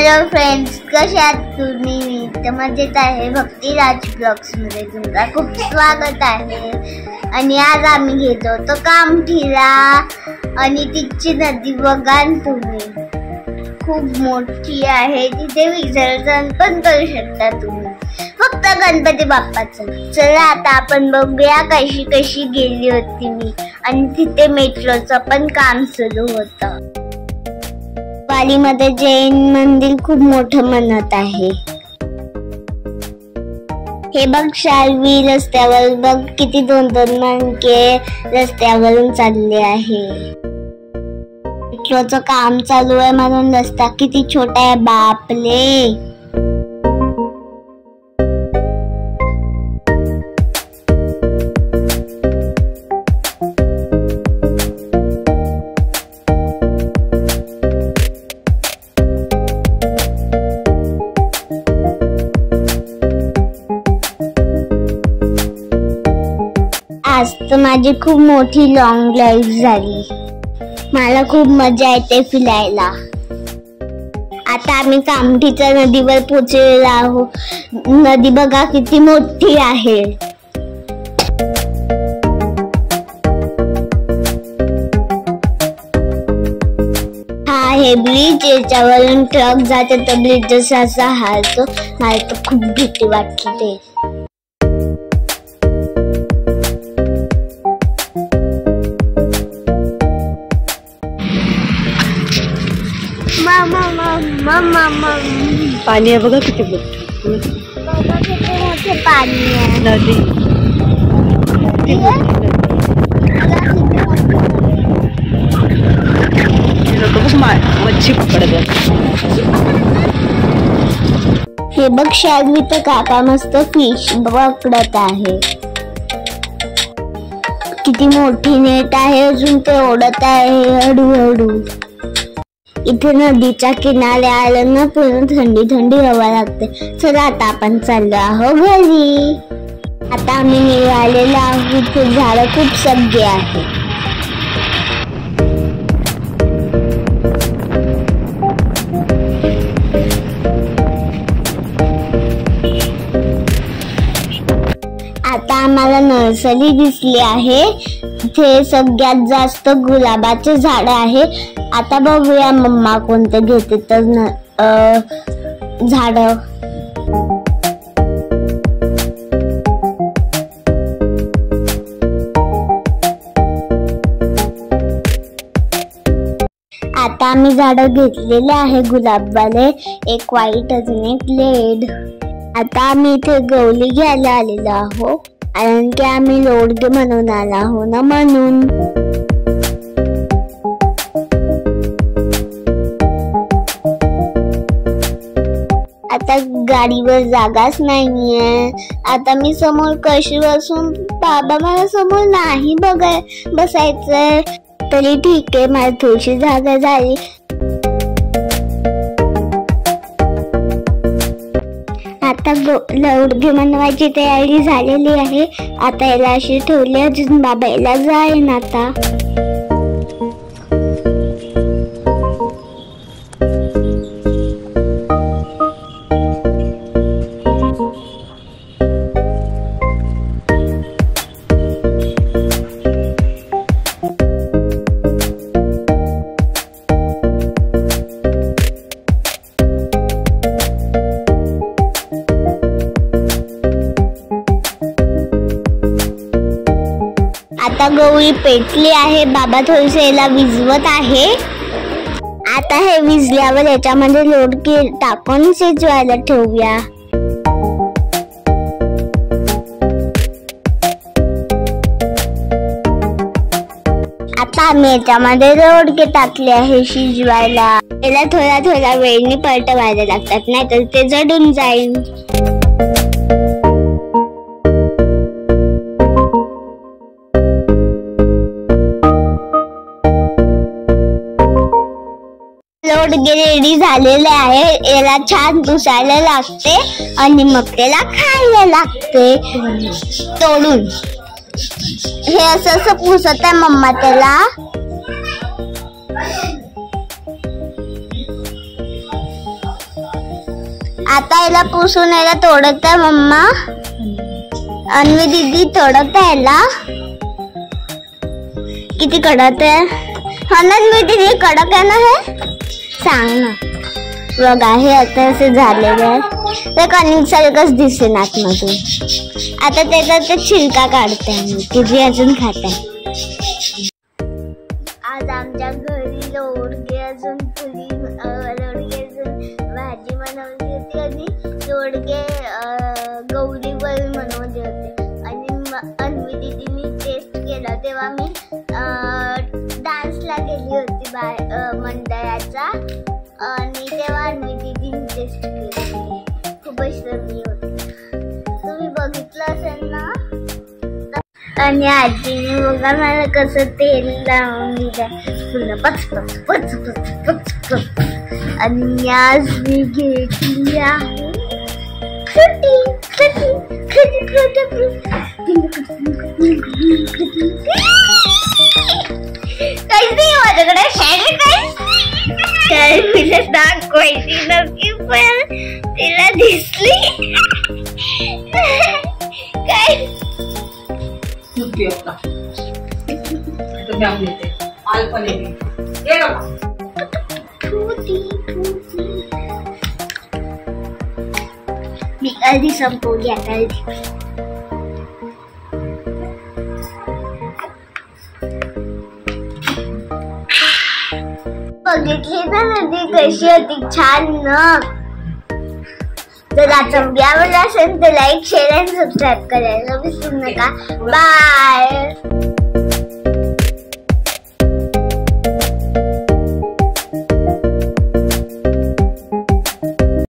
Hello friends, कशा आहात तुम्ही? मी तर मजेत आहे. भक्ती राज ब्लॉग्स मध्ये तुमचं खूप स्वागत आहे. आणि आज आम्ही घेतो होतो कामठीला आणि तिची नदी बघा तुम्ही, खूप मोठी आहे. तिथे विसर्जन पण करू शकता तुम्ही, फक्त गणपती बाप्पाचं. चला आता आपण बघूया कशी कशी गेली होती मी. आणि तिथे मेट्रोचं पण काम सुरू होतं. वालीमध्ये जैन मंदिर खूप मोठं म्हणत आहे. हे बघ शाल्वी रस्त्यावर बघ, किती दोन दोन माणके रस्त्यावरून चालले आहे. मेट्रोचं काम चालू आहे म्हणून रस्ता किती छोटा आहे बापले. आज तर माझी खूप मोठी लॉंग लाईफ झाली. मला खूप मजा येते फिरायला. आता आम्ही कामठीच्या नदीवर पोहोचलेलो आहोत. नदी बघा किती मोठी आहे. हा आहे ब्रिज, याच्यावरून ट्रक जाते तर ब्रिज जसा हालतो. मला तर खूप भीती वाटते. पाणी आहे बघा किती मोठे पाणी आहे. नदी मच्छी पकडत. हे बघ शाल्वी तर काका मस्त फिश पकडत आहे. किती मोठी नेट आहे, अजून ते ओढत आहे हळूहळू. इथे नदीच्या किनारे आलं ना, पूर्ण थंडी थंडी हवा लागते. चला आता आपण चाललो आहोत घरी. आता आम्ही निघालेलो आहोत. इथे झाडं खूप सगळे आहे. आता आम्हाला नर्सरी दिसली आहे. इथे सगळ्यात जास्त गुलाबाचे झाड आहे. आता बघूया मम्मा कोणते घेते तर झाड. आता आम्ही झाड घेतलेले आहे गुलाबवाले, एक व्हाईट अजून एक रेड. आता आम्ही इथे गवली घ्यायला आलेलो आहोत, कारण की आम्ही लोडगे म्हणून आला आहो ना म्हणून. आता गाडीवर जागाच नाहीये. आता मी समोर कशी बसून? बाबा मला समोर नाही बसायचंय. तरी ठीक आहे, मला थोडीशी जागा झाली. आता लवडगे बनवायची तयारी झालेली आहे. आता याला अशी ठेवली, अजून बाबा याला जाईन. आता आता गवळी पेटली आहे. बाबा थोडीसे याला विझवत आहे. आता हे विझल्यावर याच्यामध्ये लोडके टाकून शिजवायला ठेवूया. आता आम्ही याच्यामध्ये लोडके टाकले आहे शिजवायला. याला थोड्या थोड्या वेळाने पलटवायला लागतात, नाहीतर ते जडून जाईल. लोडगे रेडी झालेले आहे. याला छान पुसायला लागते आणि मग त्याला खायला लागते तोडून. हे असं पुसत आहे मम्मा त्याला. आता याला पुसून याला तोडत आहे मम्मा. अन्वी दीदी तोडत आहे याला. किती कडक आहे अन्वी दीदी, कडक आहे ना हे? सांग ना. बघा हे आता असे झालेलं आहे, ते कणिक सारखंच दिसेल आतमधून. आता त्याचा ते छिलका काढते मी, किती अजून खात आहे. आज आमच्या घरी लोडगे अजून भाजी बनवली होती आणि लोडगे गौरीवर बनवले होते. आणि अन्वी दीदीनी टेस्ट केला तेव्हा मी डान्सला गेली होती मंडळाचा, आणि तेव्हा अन्वी दीदीनी टेस्ट केली. खूपच रमी होती, तुम्ही बघितलं असेल ना. आणि आजीने बघा मला कसं तेल लावून दिलं, फुलं पच पच पच पच पच पच. आणि आज मी घेतली आहे माझ्याकडे तिला दाखवायची नक्की, पण तिला दिसली काय. मी अर्धी संपवली आता. बघितली ना नदी कशी होती, छान ना. जर आजचा व्हिडिओ आवडला असेल तर लाईक, शेअर आणि सबस्क्राईब करायला विसरू नका. बाय.